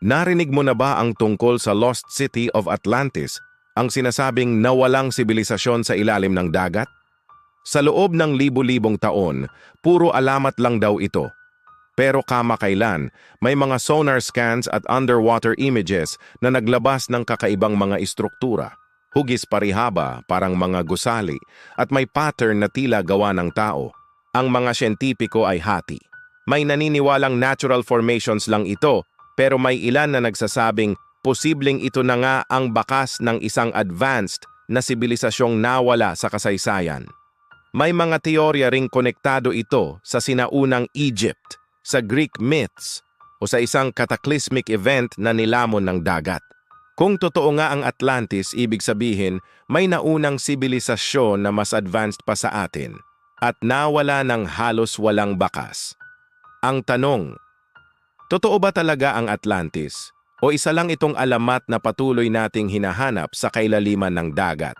Narinig mo na ba ang tungkol sa Lost City of Atlantis, ang sinasabing nawalang sibilisasyon sa ilalim ng dagat? Sa loob ng libu-libong taon, puro alamat lang daw ito. Pero kamakailan, may mga sonar scans at underwater images na naglabas ng kakaibang mga istruktura. Hugis parihaba, parang mga gusali, at may pattern na tila gawa ng tao. Ang mga siyentipiko ay hati. May naniniwalang natural formations lang ito, pero may ilan na nagsasabing posibleng ito na nga ang bakas ng isang advanced na sibilisasyong nawala sa kasaysayan. May mga teorya ring konektado ito sa sinaunang Egypt, sa Greek myths, o sa isang cataclysmic event na nilamon ng dagat. Kung totoo nga ang Atlantis, ibig sabihin may naunang sibilisasyon na mas advanced pa sa atin at nawala ng halos walang bakas. Ang tanong, totoo ba talaga ang Atlantis o isa lang itong alamat na patuloy nating hinahanap sa kailaliman ng dagat?